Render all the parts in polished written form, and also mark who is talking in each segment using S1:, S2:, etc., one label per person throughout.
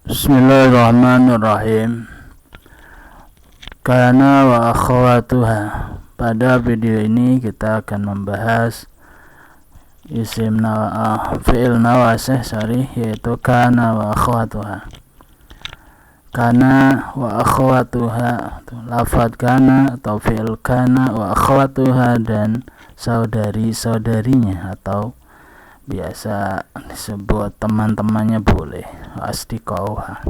S1: Bismillahirrahmanirrahim. Kana wa akhawatuha. Pada video ini kita akan membahas fi'il nawasih yaitu kana wa akhawatuha. Kana wa akhawatuha, lafaz kana atau fi'il kana wa akhawatuha dan saudari-saudarinya atau biasa disebut teman-temannya boleh, asdiqauha.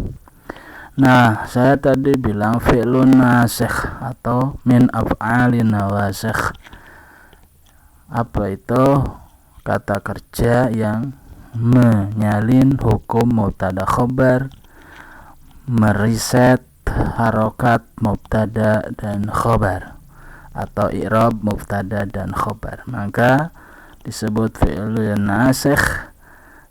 S1: Nah, saya tadi bilang fi'lun nasikh atau min af'alin nawasikh. Apa itu? Kata kerja yang menyalin hukum mubtada khobar, meriset harokat mubtada dan khobar atau i'rab mubtada dan khobar. Maka disebut fi'lun nasikh.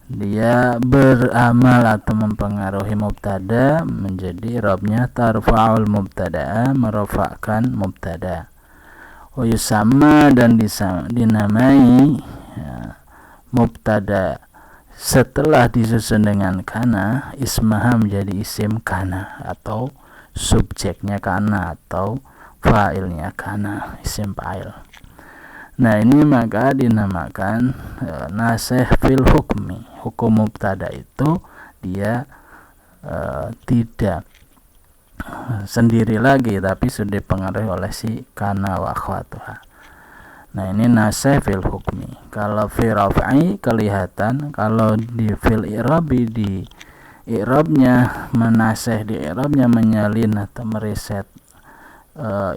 S1: Dia beramal atau mempengaruhi mubtada menjadi i'rabnya tarfa'ul mubtada'a, merofakkan mubtada. Wa yusamma dan dinamai mubtada setelah disusun dengan kana ismaha menjadi isim kana atau subjeknya kana atau fa'ilnya kana, isim fa'il. Nah, ini maka dinamakan nasikh fil hukmi. Hukum mubtada itu dia tidak sendiri lagi tapi sudah dipengaruhi oleh si kana wa akhwatuha. Nah, ini nasikh fil hukmi. Kalau fi raf'i kelihatan, kalau di fil i'rabi di i'rabnya menasikh, di i'rabnya menyalin atau mereset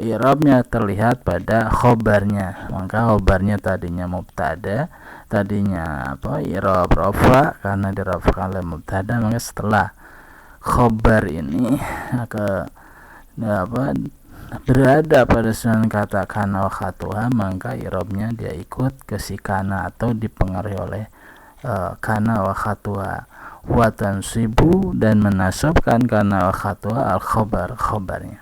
S1: i'rabnya terlihat pada khobarnya. Maka khobarnya tadinya mubtada, tadinya i'rab rafa karena dirafa'kan oleh mubtada, maka setelah khobar ini berada pada susunan kata kana wa khatuha, maka i'rabnya dia ikut ke si kana atau dipengaruhi oleh kana wa khatuha. Wa tansibu dan menasabkan kana wa khatuha al khobar, khobarnya.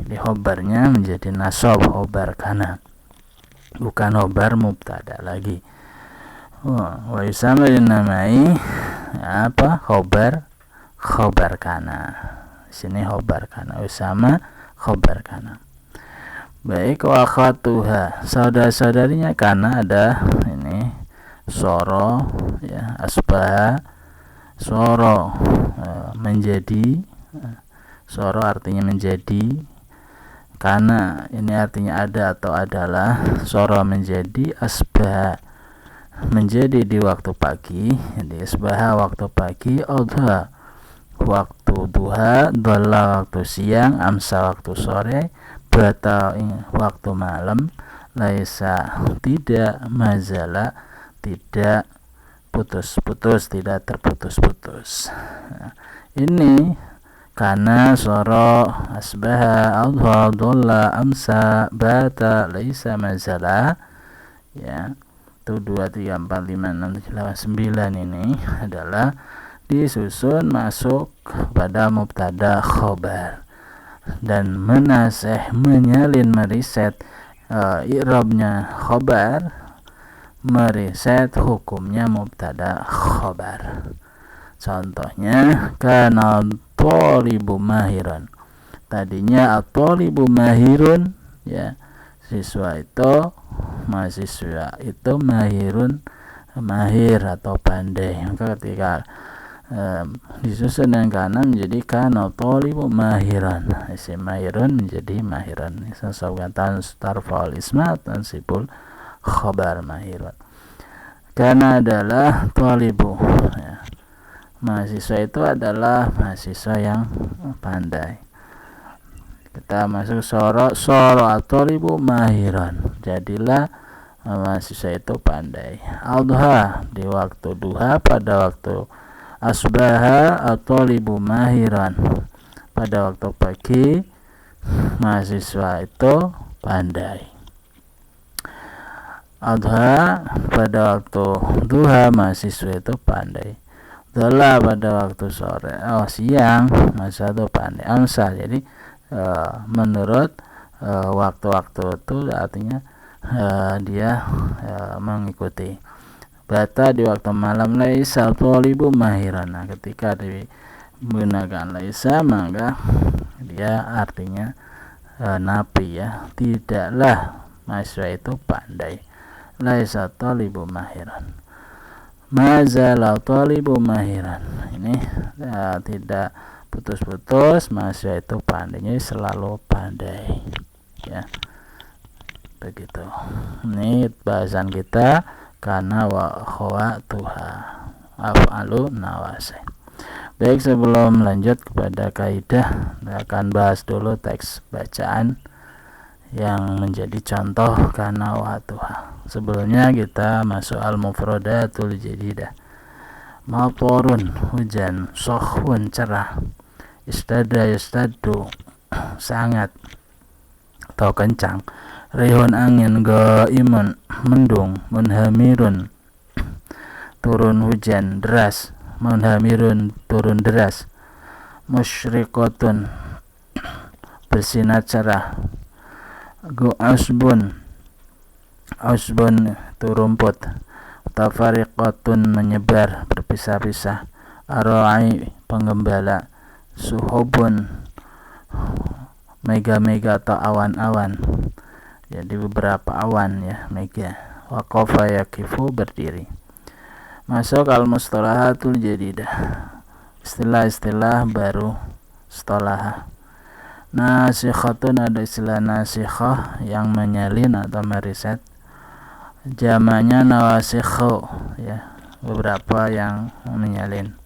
S1: Jadi khobarnya menjadi nasab, khobar kana, bukan khobar mubtada lagi. Wa yusamma dinamai khobar kana. Sini khobar kana, usama khobar kana. Baik, wa akhwatuha, saudara-saudarinya kana ada ini soro ya, asbaha, soro menjadi, soro artinya menjadi, kana ini artinya ada atau adalah, soro menjadi, asbaha menjadi di waktu pagi, jadi asbaha waktu pagi, adha waktu duha, dhalla waktu siang, amsa waktu sore, bata waktu malam, laisa tidak, mazala tidak putus-putus, tidak terputus-putus. Nah, ini kana, soro, asbaha, adha, dhalla, amsa, bata, laisa, mazala ya. 1, 2, 3, 4, 5, 6, 7, 8, 9 ini adalah disusun masuk pada mubtada khobar dan menasikh, menyalin, meriset i'rabnya khobar, meriset hukumnya mubtada khobar. Contohnya kana thalibu mahirun. Tadinya at-thalibu mahirun ya, siswa itu, mahasiswa itu mahirun, mahir atau pandai. Maka ketika disusun dengan kana menjadi kana thalibu mahiran, isim mahirun menjadi mahiran. Sesuatu tarfa'ul isma tansibul khabar mahirun. Kana adalah thalibu ya. Mahasiswa itu adalah mahasiswa yang pandai. Kita masuk soro at-thalibu mahiran, jadilah mahasiswa itu pandai. Adha di waktu duha, pada waktu asbaha at-thalibu mahiran, pada waktu pagi mahasiswa itu pandai. Adha pada waktu duha, mahasiswa itu pandai. Dhalla pada waktu sore, siang, mahasiswa itu pandai. Amsa, jadi menurut waktu-waktu itu artinya dia mengikuti. Bata di waktu malam, laisa thalibu mahiran. Nah, ketika di menggunakan laisa maka dia artinya nafi ya, tidaklah mahasiswa itu pandai. Laisa talibu mahiran, mazala talibu mahiran, ini tidak putus-putus mahasiswa itu pandainya, selalu pandai ya, begitu. Ini bahasan kita karena wa khawatuha af'alu nawasi. Baik, sebelum lanjut kepada kaidah, akan bahas dulu teks bacaan yang menjadi contoh kana wa tuha. Sebelumnya kita masuk al-mufradatul jadidah. Matorun, hujan, sohun, cerah, istada yastadu, sangat atau kencang, rihun, angin, gaimun, mendung, munhamirun, turun hujan deras, munhamirun, turun deras, musyriqatun, bersinar cerah, asbun, asbun itu rumput, tafariqatun, menyebar, berpisah-pisah, arai, penggembala, suhubun, mega-mega atau awan-awan, jadi beberapa awan ya, mega. Waqafa yaqifu, berdiri. Masuk al-mustalahatul jadidah, istilah-istilah baru istilah. Nasikhatun, ada istilah nasikhah yang menyalin atau meriset, jamaknya nawasikhu ya, beberapa yang menyalin.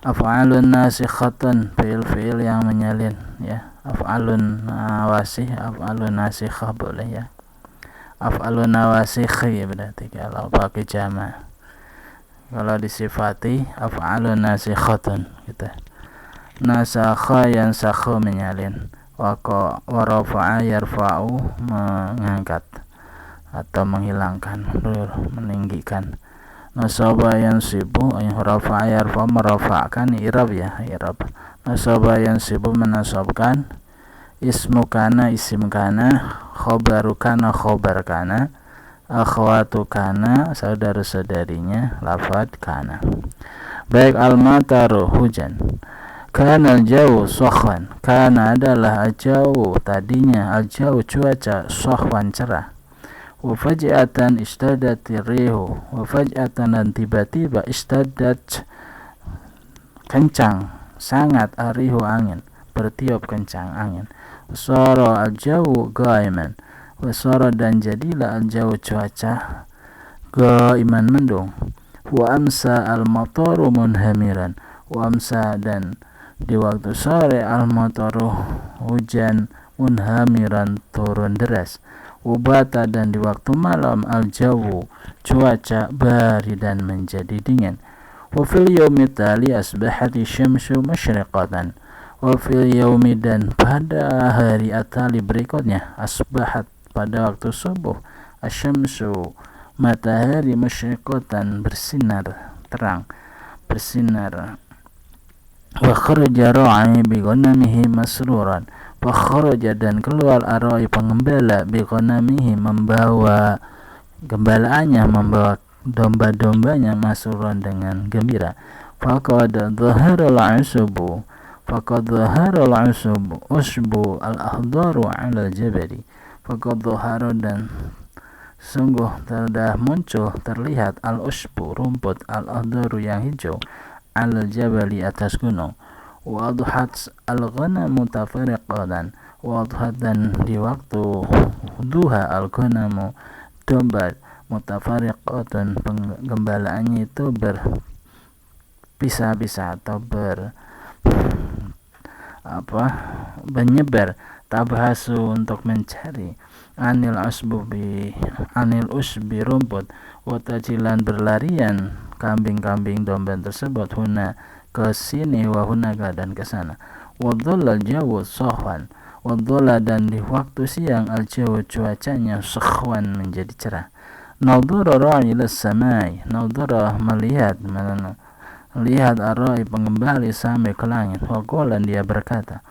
S1: Af'alun nasikhatun, fiil-fiil yang menyalin ya, af'alun nawasih, af'alun nasikhah boleh ya, af'alun nawasikhi berarti kalau pakai jamak. Kalau disifati af'alun nasikhatun gitu. Nasakha yansakhu, menyalin. Wa rafa'a yarfa'u, mengangkat atau menghilangkan, meninggikan. Nasaba yansibu, rafa'a yarfa'u, merafa'kan, i'rab ya, i'rab. Nasaba yansibu, menasabkan. Ismu kana, isim kana. Khobaru kana, khobar kana. Akhwatu kana, saudara-saudarinya, lafad kana. Baik, al-mataru, hujan. Kana al-jawu sohwan, kana adalah al-jawu tadinya, al-jawu cuaca, sohwan cerah. Wa faj'atan istadat rihu, wa faj'atan, dan tiba-tiba, istadat kencang, sangat, arihu angin, bertiup kencang angin. Sara al-jawu gaiman, wasara, dan jadilah al-jawu cuaca, gaiman, mendung. Wa amsa al-mataru munhamiran, wa amsa, dan di waktu sore, al-mataru, hujan, munhamiran, turun deras. Wabata, dan di waktu malam, al-jawu, cuaca, baridan, menjadi dingin. Wa fil yaumi tali asbahati syamsu musyriqatan, wa fil yaumi, dan pada hari atali berikutnya, asbahat, pada waktu subuh, asyamsu, matahari, musyriqatan, bersinar terang, bersinar. Wa kharaja ra'i bi ghanamihi masruran, wa kharaja, dan keluar arai, pengembala, bi ghanamihi, membawa gembalaannya, membawa domba-dombanya, masruran, dengan gembira. Faqad dhaharal usubu, faqad dhaharal usubu, usbu al-ahdaru 'ala al-jabali. Faqad dhahara, dan sungguh telah muncul, terlihat, al-usbu, rumput, al-ahdaru, yang hijau, al-jabali, atas gunung. Wa adhat al-ghanamu tafariqatan, wa adhat, dan di waktu duha, al-ghanamu, domba, mutafariqatan, penggembalaannya itu berpisah-pisah atau menyebar, tabhasu, untuk mencari, anil usbi, rumput, watajilan, berlarian, kambing-kambing, domba tersebut, huna, ke sini, wa hunaka, dan ke sana. Wadhalla al-jawu sohwan, wadhalla, dan di waktu siang, al-jawu, cuacanya, sohwan, menjadi cerah. Nadhara ra'i ila samai, nadhara, melihat arai, pengembali, sampai ke langit. Wa qala, dia berkata,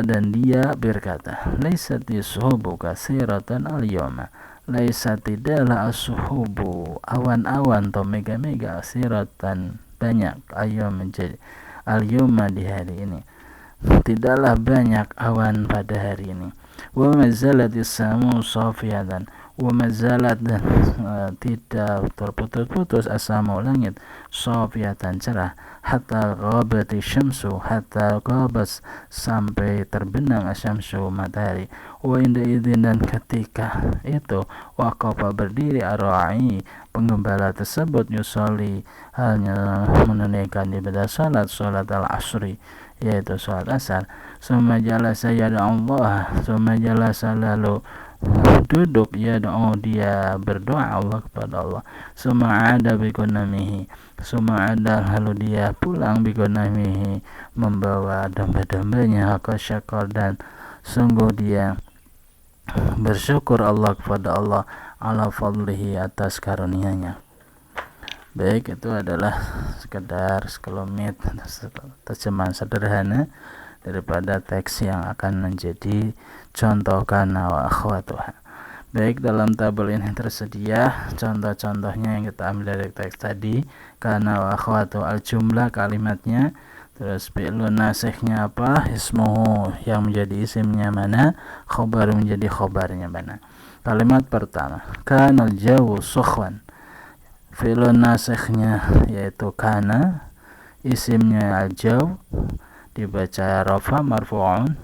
S1: dan dia berkata, laisati suhubu kasiratan al-yawma, laisa, tidaklah as-suhubu, awan-awan atau mega-mega, siratan, banyak al-yawma di hari ini, tidaklah banyak awan pada hari ini. Wa mazalatis samu safiyatan, wa mazalat dan tidak terputus-putus asamu langit, safiyatan cerah, hatta ghabati syamsu, hatta ghabas sampai terbenam asyamsu matahari. Wa inda idzin dan ketika itu waqafa berdiri ar-ra'i penggembala tersebut yusolli hanya menunaikan ibadah salat al-asri yaitu salat asar. Summa jalasa yada Allah, summa jalasa lalu duduk yada'u dia berdoa Allah kepada Allah. Summa ada bikunamihi, summa ada lalu dia pulang bikunamihi membawa domba-dombanya, syakor dan sungguh dia bersyukur Allah kepada Allah ala fadlihi atas karunia-Nya. Baik, itu adalah sekedar sekelumit terjemahan sederhana daripada teks yang akan menjadi contoh kana wa akhwatuha. Baik, dalam tabel ini tersedia contoh-contohnya yang kita ambil dari teks tadi. Kana wa akhwatu al-jumlah kalimatnya, terus fi'lun nasihnya apa, ismuhu yang menjadi isimnya mana, khobar menjadi khobarnya mana. Kalimat pertama, kana al-jawu sukhwan, fi'lun nasihnya yaitu kana, isimnya al-jaw dibaca rafa marfu'un,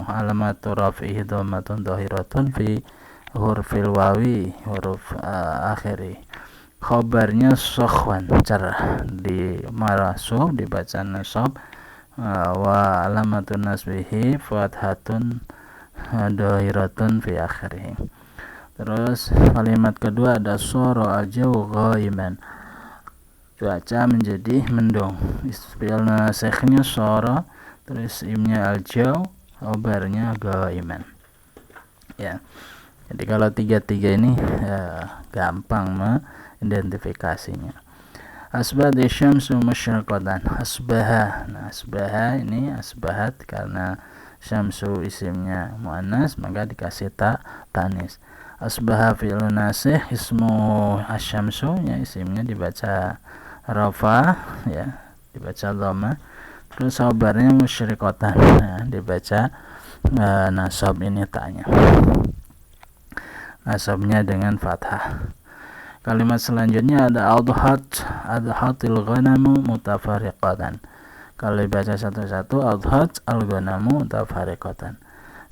S1: alamatu rafihi dhammatun dhahiratun fi hurfil wawi, huruf akhiri. Khabarnya sukhwan cerah, di marasub dibaca nasab, wa alamatun nasbihi fathatun dhahiratun fi akhirih. Terus kalimat kedua ada sura al-jawu ghaiman, cuaca menjadi mendung. Fi'il nasikhnya sara, terus imnya al-jaw, khabarnya ghaiman. Ya. Jadi kalau tiga-tiga ini gampang mengidentifikasinya. Asbahat syamsu musyraqatan, asbaha. Nah, asbaha ini asbahat karena syamsu isimnya muannas maka dikasih tanis. Asbaha fi'il nasih, ismu asyamsu ya isimnya dibaca rafa ya, dibaca dhamma. Terus khabarnya musyraqatan ya, dibaca nasab, ini ta'nya, nasabnya dengan fathah. Kalimat selanjutnya ada adhatil ghanamu mutafariqatan. Kalau dibaca satu-satu, adhat al-ghanamu mutafariqatan.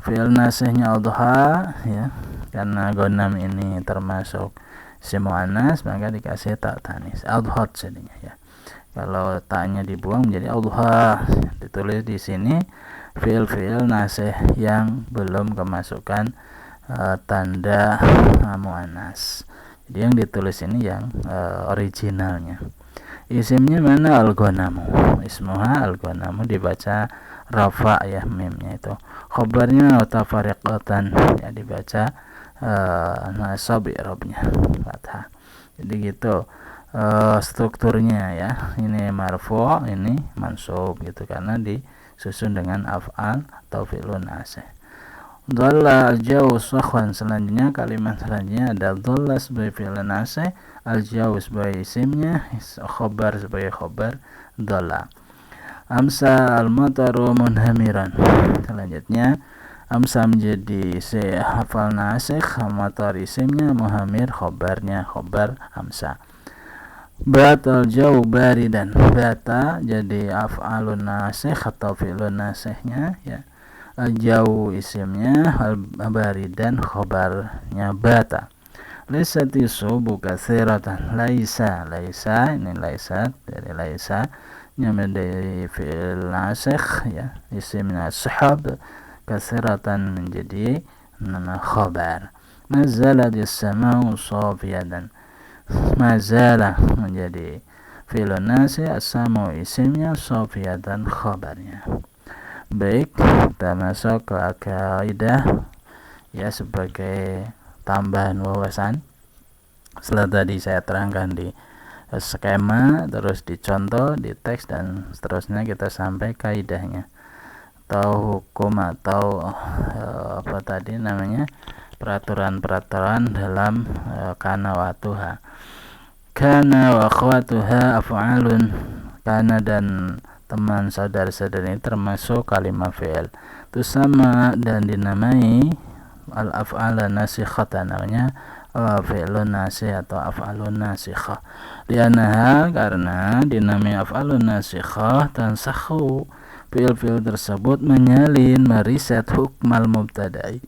S1: Fi'il nasihnya adha ya, karena ghanam ini termasuk isim muannas maka dikasih tak tanis, adhat jadinya ya. Kalau taknya dibuang menjadi adha. Ditulis di sini fi'il nasih yang belum kemasukan tanda muannas. Jadi yang ditulis ini yang originalnya. Isimnya mana? Al-ghanamu, ismuha al-ghanamu dibaca rafa ya, mimnya itu. Khabarnya mutafariqatan ya, dibaca nasab i'rabnya fathah. Jadi gitu strukturnya ya. Ini marfu', ini mansub gitu karena disusun dengan af'al atau fi'lun nasih. Dhalla al-jawu sukhwan, selanjutnya kalimat selanjutnya ada dhalla sebagai fi'il nasih, al-jawu sebagai isimnya, khabar sebagai khabar dhalla. Amsa al-mataru munhamiran, selanjutnya amsa menjadi hafal nasih, matar isimnya, muhamir khabarnya, khabar amsa. Batal jawu baridan, bata jadi af'alun nasih atau fi'lun nasihnya ya. Al-jawu isimnya, al-baridan khabarnya bata. Laisati subu katsiratan, laisa ini laisat dari laisa yang menjadi fi'il nasih ya, isimnya sahab, katsiratan menjadi khabar. Nazala as-samau safiyatan, mazala menjadi fi'il nasih, as-samau isimnya, safiyatan khabarnya. Baik, kita masuk ke kaidah ya sebagai tambahan wawasan. Setelah tadi saya terangkan di skema, terus dicontoh di teks dan seterusnya, kita sampai kaidahnya atau hukum atau apa tadi namanya, peraturan-peraturan dalam kana wa tuha. Kana wa akhwatuha af'alun. Kana dan teman saudara-saudara ini termasuk kalimat fi'il. Itu sama dan dinamai al-af'ala nasikhatan, namanya fi'lun nasih atau af'alun nasikhah. Lianaha, karena dinamai af'alun nasikhah tansakhu, fi'il-fi'il tersebut menyalin, meriset hukmal mubtada'i,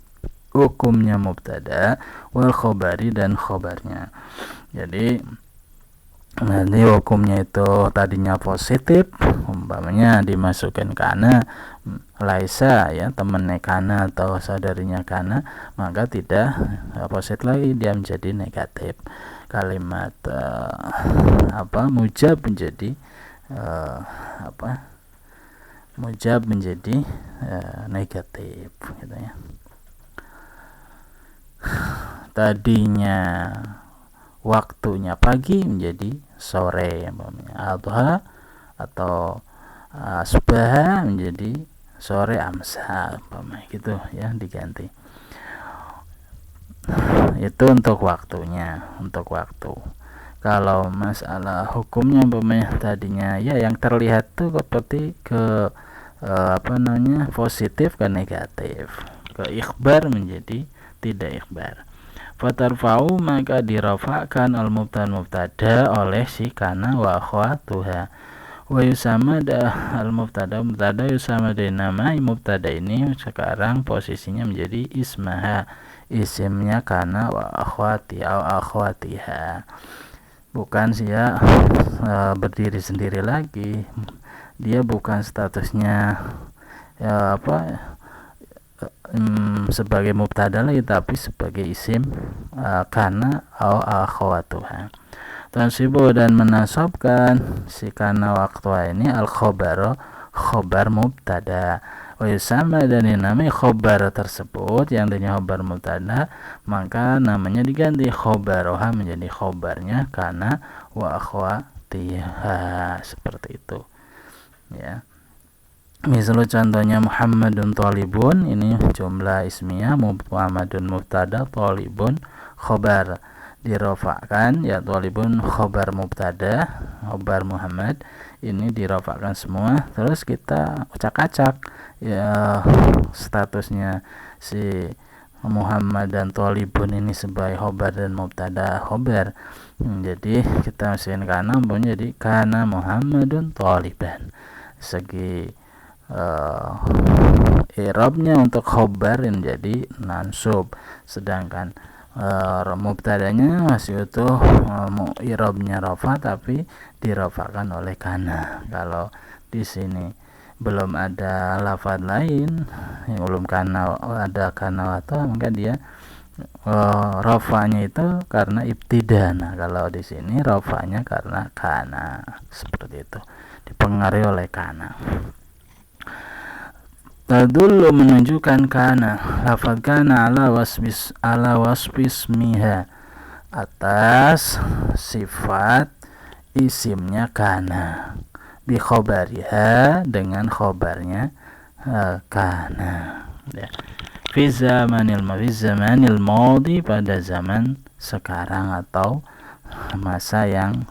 S1: hukumnya mubtada, wal khobari dan khobarnya. Jadi nanti hukumnya itu tadinya positif, umpamanya dimasukkan kana laisa, ya, temannya kana atau saudarinya kana, maka tidak positif lagi, dia menjadi negatif. Kalimat mujab menjadi mujab menjadi negatif, gitu ya. Tadinya waktunya pagi menjadi sore, adha atau asbah menjadi sore amsa, gitu ya, diganti. Itu untuk waktunya, untuk waktu. Kalau masalah hukumnya tadinya ya yang terlihat tuh seperti ke positif ke negatif, ke ikhbar menjadi tidak ikhbar. Fatarfa'u, maka dirafa'kan al-mubtada oleh si kana wa akhwatuha. Wa yusama al-mubtada yusama dinamai mubtada ini sekarang posisinya menjadi ismaha, isimnya kana wa akhwati au akhwatiha. Bukan dia berdiri sendiri lagi, dia bukan statusnya sebagai mubtada lagi, tapi sebagai isim kana au akhwatuha. Tansibu, dan menasabkan si kana waktu ini al khobar mubtada, wa yusama, dan dinamai khobar tersebut yang tadinya khobar mubtada, maka namanya diganti khobaroha menjadi khobarnya kana wa akhwatiha, seperti itu, ya. Misalnya contohnya Muhammadun thalibun, ini jumlah ismiyah, Muhammadun mubtada, thalibun khobar, dirofakkan, ya, thalibun khobar mubtada, khobar Muhammad ini dirofakkan semua. Terus kita acak-acak, ya, statusnya si Muhammad dan thalibun ini sebagai khobar dan mubtada khobar. Jadi kita masukin kana, jadi kana Muhammadun thaliban. Segi i'rabnya untuk khobar menjadi mansub, sedangkan mubtadanya masih utuh, i'rabnya rafa tapi dirafakan oleh kana. Kalau di sini belum ada lafaz lain, belum kana, ada kana atau maka dia rafanya itu karena ibtida. Nah, kalau di sini rafanya karena kana, seperti itu, dipengaruhi oleh kana. Tadullu, menunjukkan kana, lafaz kana ala wasbismiha, atas sifat isimnya kana, bi khobariha, dengan khobarnya kana, ya. Fi zamanil maudi, pada zaman sekarang atau masa yang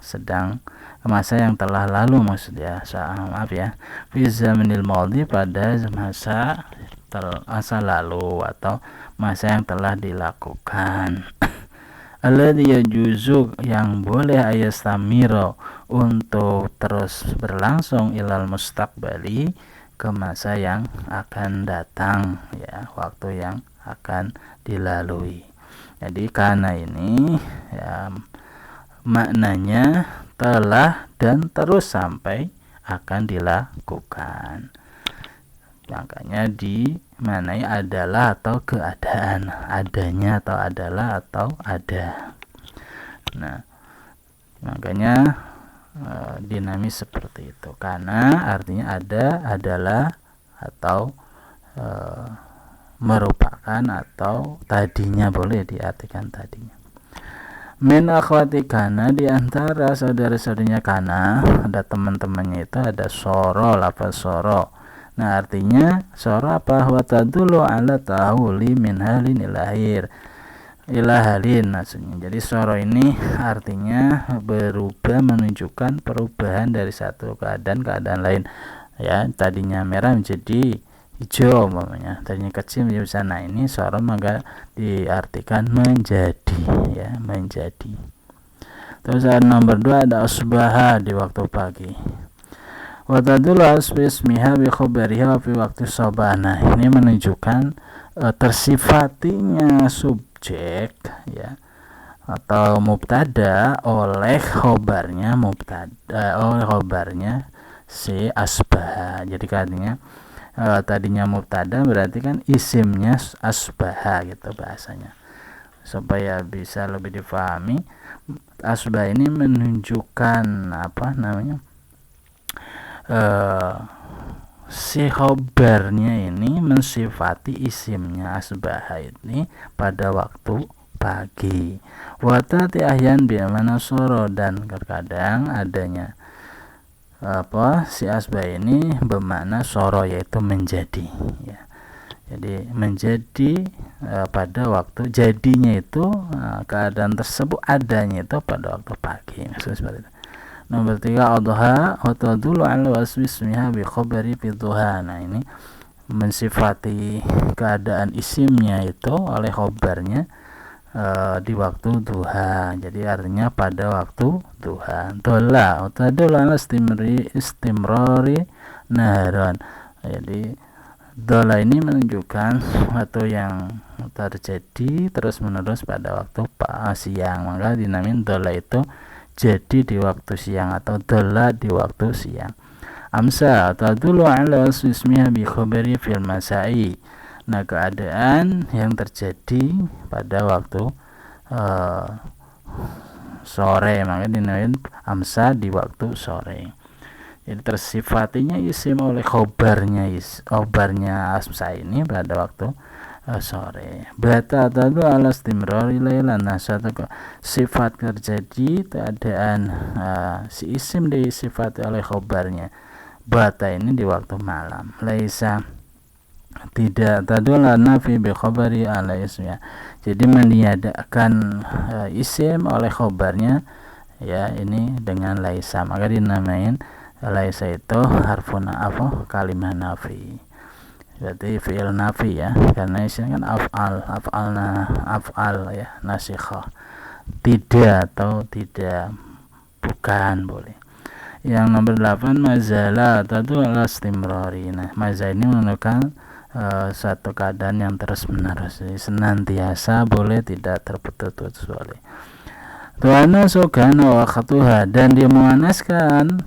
S1: telah lalu, maksudnya, maaf ya, fi zamanil maudi, pada masa lalu atau masa yang telah dilakukan. Alladhi yajuzu, yang boleh ayastamiro, untuk terus berlangsung, ilal mustaqbali, ke masa yang akan datang, ya, waktu yang akan dilalui. Jadi kana ini, ya, maknanya telah dan terus sampai akan dilakukan. Makanya dimanai adalah atau keadaan, adanya atau adalah atau ada. Nah, makanya dinamis seperti itu. Karena artinya ada, adalah, atau merupakan, atau tadinya, boleh diartikan tadinya. Min akhwati kana, diantara saudara-saudaranya kana, ada teman-temannya itu ada soro, lafaz soro. Nah, artinya soro apa? Wa tadullu ala tahuli min halin lahir. ila halin maksudnya. Jadi soro ini artinya berubah, menunjukkan perubahan dari satu keadaan ke keadaan lain ya. Tadinya merah menjadi hijau umpamanya, tadinya kecil menjadi besar. Nah ini soro maka diartikan menjadi ya, menjadi. Terus nomor 2 ada asbaha di waktu pagi. Wa tadullu asbismiha bi khabariha fi waktu sabana. Ini menunjukkan tersifatinya subjek ya atau mubtada oleh khobarnya oleh khobarnya si asbaha. Jadi artinya tadinya mubtada berarti kan isimnya asbaha gitu bahasanya. Supaya bisa lebih difahami, asbah ini menunjukkan apa namanya, si khobarnya ini mensifati isimnya asbaha ini pada waktu pagi. Watati ahyan bi'amana soro, dan terkadang adanya si asbah ini bermakna soro, yaitu menjadi ya. Jadi menjadi pada waktu jadinya itu keadaan tersebut adanya itu pada waktu pagi, maksudnya seperti itu. Nomor 3 adha wa tadullu ala wasmismiha bi khabari fi duha. Nah ini mensifati keadaan isimnya itu oleh khobarnya di waktu duha. Jadi artinya pada waktu duha. Dola tadullu ala istimrari naharon. Jadi dola ini menunjukkan sesuatu yang terjadi terus menerus pada waktu siang, maka dinamakan dola itu jadi di waktu siang atau dola di waktu siang. Amsa tadullu ala ismiha bi khabari fil masai. Nah keadaan yang terjadi pada waktu sore, maka dinamakan amsa di waktu sore. Jadi tersifatinya isim oleh khobarnya amsa ini pada waktu sore. Bata tadu ala istimrari lailan. Nah satu sifat terjadi keadaan si isim disifati oleh khobarnya bata ini di waktu malam. Laisa tidak tadula nafi bi khabari ala ismiya. Jadi meniadakan isim oleh khobarnya ya ini dengan laisa, maka dinamain laisa itu harfun kalimah nafi. Berarti fi'il nafi ya, karena isinya kan af'al ya, nasikhah, tidak atau tidak, bukan, boleh. Yang nomor 8 mazala tadu ala istimrari. Nah maza ini menunjukkan satu keadaan yang terus menerus, senantiasa, boleh, tidak terputus-putus, boleh. Tuana sukana wa akhwatuha, dan dia memanaskan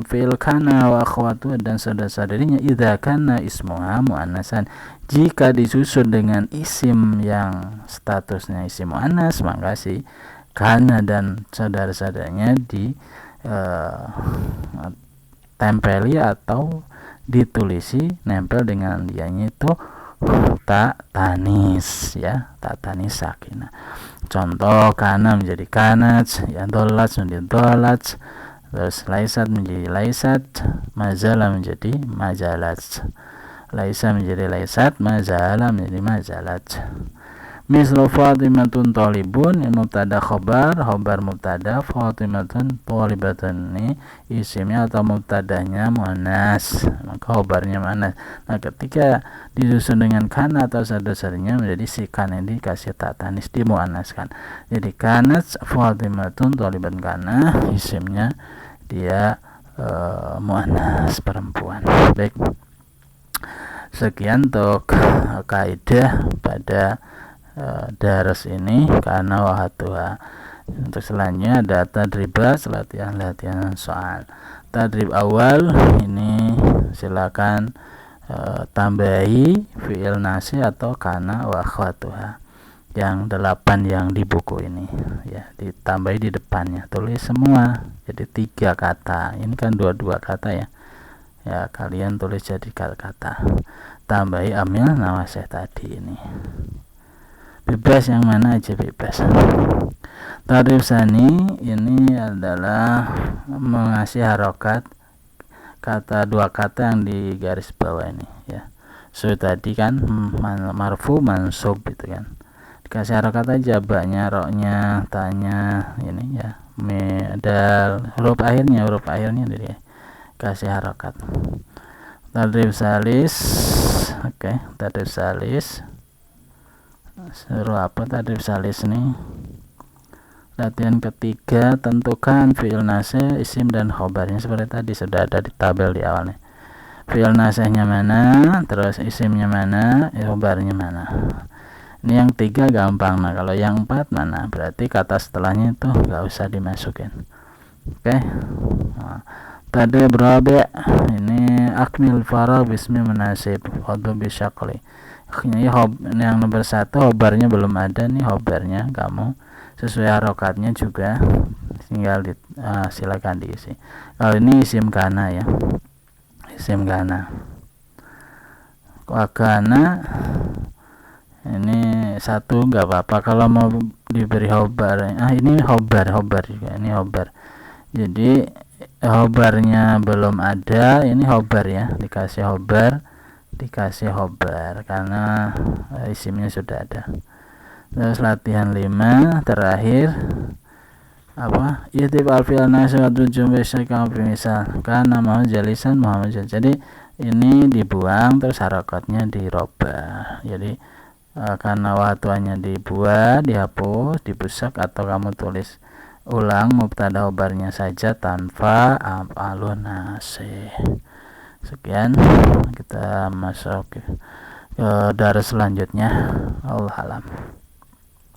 S1: fi'il kana wa akhwatuha dan saudara-saudarinya idza kana ismuha muannasan, jika disusun dengan isim yang statusnya isim muannas, maka si kana dan saudara-saudaranya di tempeli atau ditulisi nempel dengan dianya itu tak tanis ya, tak tanis sakinah. Contoh kana menjadi kanat ya, dolat menjadi dolat, terus laisat menjadi laisat, mazala menjadi mazalat, laisa menjadi laisat, mazala menjadi mazalat. Mislu Fatimatun Thalibun, mubtada khobar mubtada, Fatimatun Thalibatun ini isimnya atau mubtadanya muannas, maka khobarnya muannas. Nah ketika disusun dengan kana atau sadasarnya menjadi si kana ini dikasih tak tanis, dimuannaskan. Jadi kanat Fatimatun Thalibatun, kana isimnya dia muannas, perempuan. Baik, sekian untuk kaidah pada daras ini karena wahatuha. Untuk selanjutnya ada tadribat, latihan soal. Tadrib awal ini silakan tambahi fi'il nasi atau kana wa akhwatuha yang 8 yang di buku ini ya, ditambahi di depannya, tulis semua jadi 3 kata. Ini kan 2 kata ya, kalian tulis jadi kata, tambahi amil nawasih tadi ini. Bebas yang mana aja bebas. Tarif sani ini adalah mengasih harokat kata 2 kata yang di garis bawah ini ya. So tadi kan marfu mansub itu kan, dikasih harokat aja, baknya, roknya, tanya, ini ya, dal, huruf akhirnya jadi kasih harokat. Tadrib salis, oke, tadrib salis, suruh apa tadrib salis nih? Latihan ketiga, tentukan fi'il nasih, isim dan khobarnya. Seperti tadi sudah ada di tabel di awalnya. Fi'il nasihnya mana, terus isimnya mana, khobarnya mana. Ini yang 3 gampang. Nah kalau yang 4 mana, berarti kata setelahnya itu nggak usah dimasukin. Oke. Nah, tadi berabe ini akmil faragh bismi munasib khudhu bisyakli. Ini yang nomor 1 khobarnya belum ada nih, khobarnya kamu sesuai harokatnya juga tinggal silakan diisi. Kalau ini isim kana ya, isim kana. Wakana ini 1 nggak apa-apa kalau mau diberi khobar. Ini khobar juga, ini khobar. Jadi khobarnya belum ada, ini khobar ya, dikasih khobar karena isimnya sudah ada. Terus latihan 5 terakhir apa, itib alfi'il nasih wa tujum bisyakam misal kana mau jalisan Muhammad. Jadi ini dibuang terus harokatnya dirobah. Jadi karena watuannya dibuat, dihapus, dibusak, atau kamu tulis ulang mubtada khobarnya saja tanpa af'alun nasih. Sekian, kita masuk ke daras selanjutnya. Allah alam.